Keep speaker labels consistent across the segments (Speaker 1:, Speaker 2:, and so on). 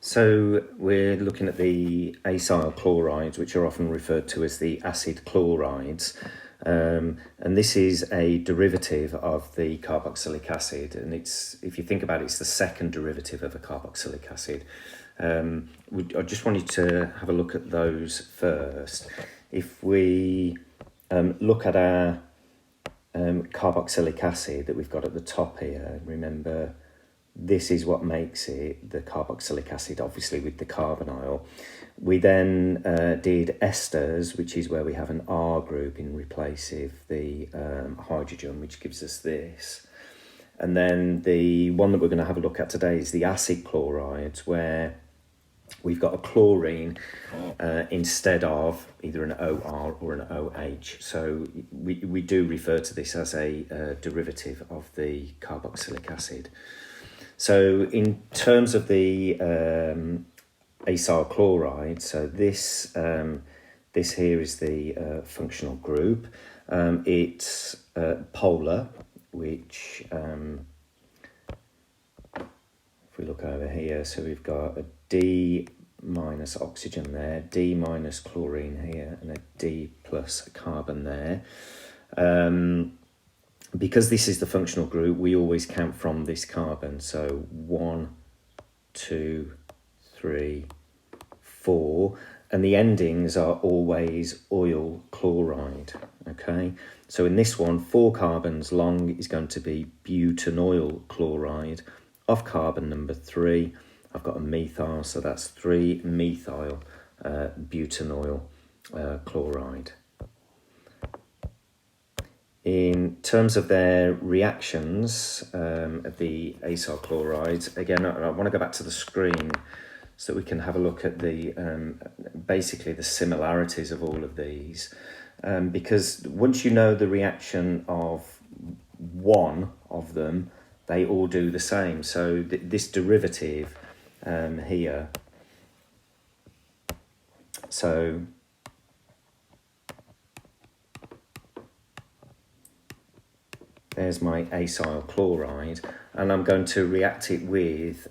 Speaker 1: So we're looking at the acyl chlorides, which are often referred to as the acid chlorides. And this is a derivative of the carboxylic acid. And if you think about it, it's the second derivative of a carboxylic acid. I just wanted to have a look at those first. If we look at our carboxylic acid that we've got at the top here, remember, this is what makes it the carboxylic acid, obviously with the carbonyl. We then did esters, which is where we have an R group in place of the hydrogen, which gives us this. And then the one that we're going to have a look at today is the acid chlorides, where we've got a chlorine instead of either an OR or an OH. So we do refer to this as a derivative of the carboxylic acid. So in terms of the acyl chloride, so this here is the functional group. It's polar, which if we look over here, so we've got a D minus oxygen there, D minus chlorine here, and a D plus carbon there. Because this is the functional group, we always count from this carbon. So 1, 2, 3, 4, and the endings are always oil chloride. Okay, so in this one, 4 carbons long is going to be butanoyl chloride. Of carbon number 3, I've got a methyl, so that's 3 methyl butanoyl chloride. In terms of their reactions of the acyl chlorides, again, I want to go back to the screen so that we can have a look at the basically the similarities of all of these. Because once you know the reaction of one of them, they all do the same. So this derivative here, so there's my acyl chloride, and I'm going to react it with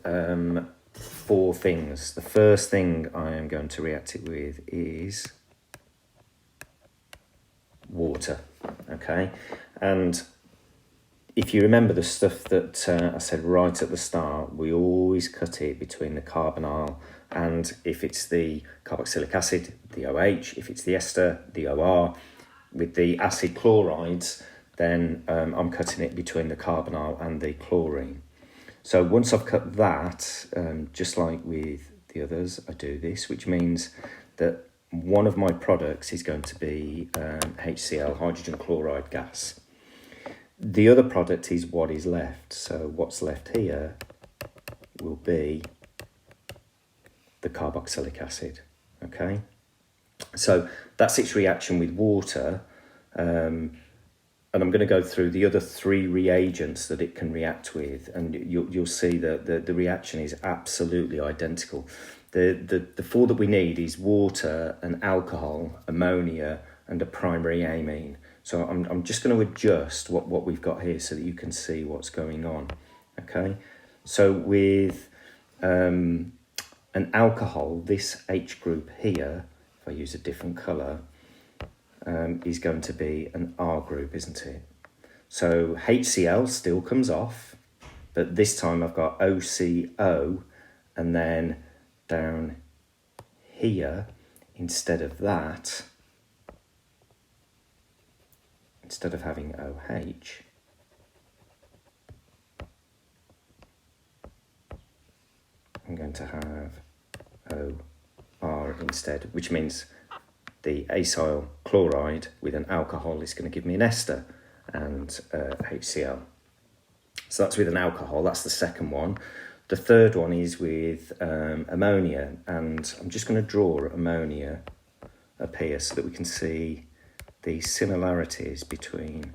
Speaker 1: 4 things. The first thing I am going to react it with is water, okay? And if you remember the stuff that I said right at the start, we always cut it between the carbonyl and, if it's the carboxylic acid, the OH, if it's the ester, the OR. With the acid chlorides, then I'm cutting it between the carbonyl and the chlorine. So once I've cut that, just like with the others, I do this, which means that one of my products is going to be HCl, hydrogen chloride gas. The other product is what is left. So what's left here will be the carboxylic acid, okay? So that's its reaction with water. And I'm going to go through the other 3 reagents that it can react with, and you'll see that the reaction is absolutely identical. The 4 that we need is water, an alcohol, ammonia, and a primary amine. So I'm just going to adjust what we've got here so that you can see what's going on. Okay, so with an alcohol, this H group here, if I use a different colour, is going to be an R group, isn't it? So HCl still comes off, but this time I've got OCO, and then down here, instead of that, instead of having OH, I'm going to have OR instead, which means the acyl chloride with an alcohol is going to give me an ester and HCl. So that's with an alcohol, that's the second one. The third one is with ammonia, and I'm just going to draw ammonia up here so that we can see the similarities between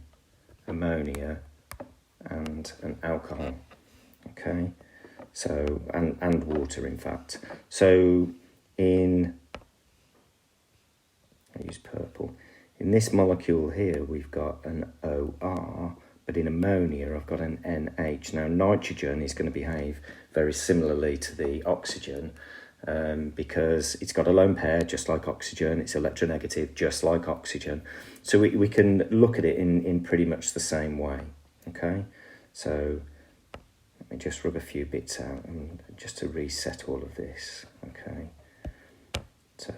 Speaker 1: ammonia and an alcohol, okay? So, and water, in fact. So I use purple. In this molecule here, we've got an OR, but but in ammonia I've got an NH. Now nitrogen is going to behave very similarly to the oxygen, because it's got a lone pair just like oxygen, it's electronegative just like oxygen. So we can look at it in pretty much the same way, okay? So let me just rub a few bits out and just to reset all of this, okay? So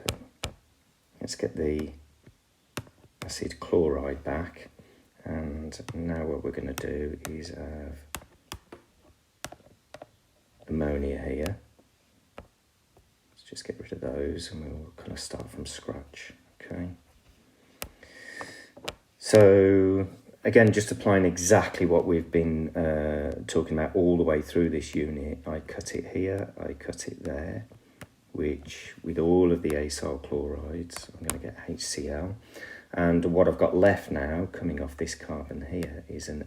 Speaker 1: let's get the acid chloride back, and now what we're going to do is have ammonia here. Let's just get rid of those and we'll kind of start from scratch, okay? So again, just applying exactly what we've been talking about all the way through this unit. I cut it here, I cut it there, which with all of the acyl chlorides, I'm going to get HCl. And what I've got left now, coming off this carbon here, is an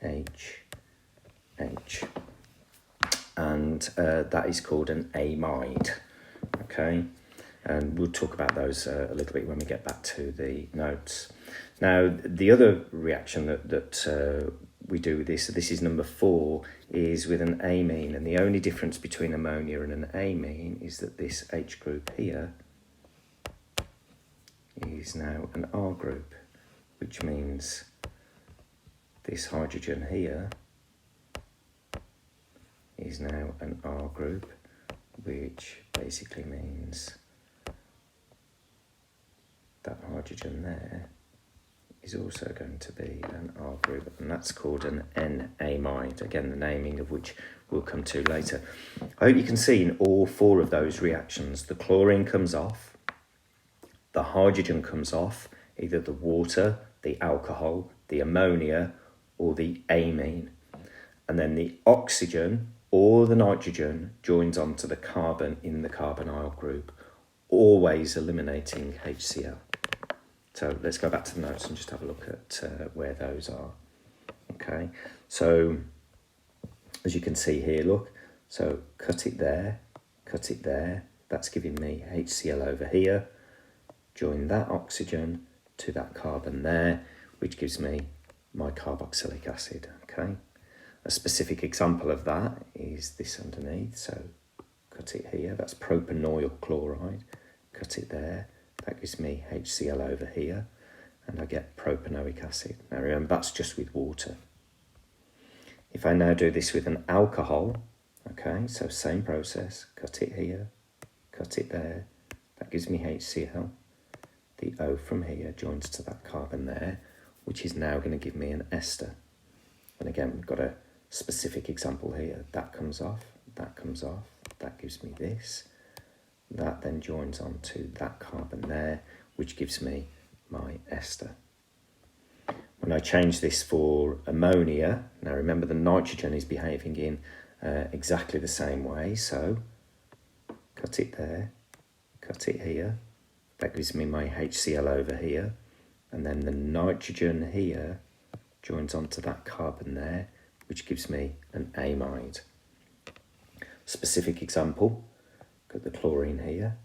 Speaker 1: NHH. And that is called an amide, okay? And we'll talk about those a little bit when we get back to the notes. Now, the other reaction that we do with this is number 4, is with an amine. And the only difference between ammonia and an amine is that this H group here is now an R group, which means this hydrogen here is now an R group, which basically means that hydrogen there is also going to be an R group, and that's called an N-amide, again the naming of which we'll come to later. I hope you can see in all 4 of those reactions the chlorine comes off, the hydrogen comes off, either the water, the alcohol, the ammonia or the amine, and then the oxygen or the nitrogen joins onto the carbon in the carbonyl group, always eliminating HCl. So let's go back to the notes and just have a look at where those are. Okay, so as you can see here, look, so cut it there, that's giving me HCl over here, join that oxygen to that carbon there, which gives me my carboxylic acid, okay? A specific example of that is this underneath, so cut it here, that's propanoyl chloride, cut it there, that gives me HCl over here, and I get propanoic acid. Now remember, that's just with water. If I now do this with an alcohol, okay, so same process, cut it here, cut it there, that gives me HCl. The O from here joins to that carbon there, which is now going to give me an ester. And again, we've got a specific example here. That comes off, that comes off, that gives me this. That then joins onto that carbon there, which gives me my ester. When I change this for ammonia, now remember the nitrogen is behaving in exactly the same way, so cut it there, cut it here, that gives me my HCl over here, and then the nitrogen here joins onto that carbon there, which gives me an amide. Specific example, got the chlorine here,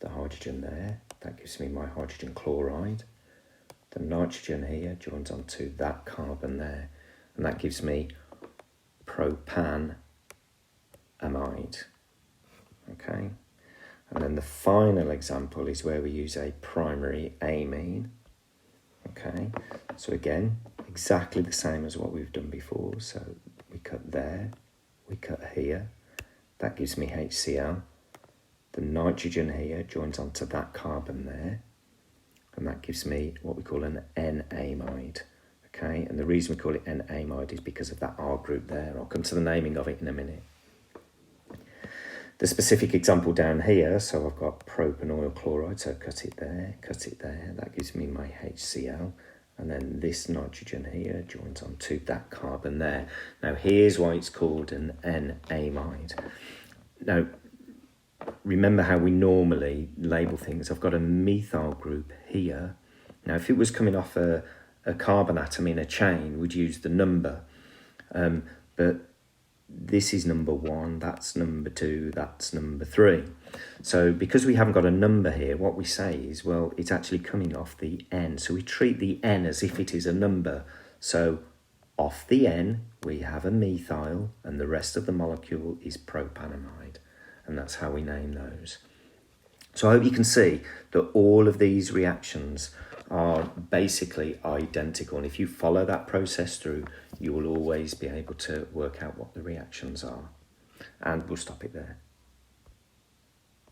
Speaker 1: the hydrogen there, that gives me my hydrogen chloride. The nitrogen here joins onto that carbon there, and that gives me propanamide. Okay, and then the final example is where we use a primary amine. Okay, so again, exactly the same as what we've done before. So we cut there, we cut here, that gives me HCl. The nitrogen here joins onto that carbon there, and that gives me what we call an N-amide. Okay, and the reason we call it N-amide is because of that R group there. I'll come to the naming of it in a minute. The specific example down here, so I've got propanoyl chloride, so cut it there, that gives me my HCl, and then this nitrogen here joins onto that carbon there. Now here's why it's called an N-amide. Now remember how we normally label things. I've got a methyl group here. Now if it was coming off a carbon atom in a chain, we'd use the number, but this is number 1, that's number 2, that's number 3. So because we haven't got a number here, what we say is, well, it's actually coming off the N. So we treat the N as if it is a number. So off the N, we have a methyl, and the rest of the molecule is propanamide. And that's how we name those. So I hope you can see that all of these reactions are basically identical. And if you follow that process through, you will always be able to work out what the reactions are. And we'll stop it there.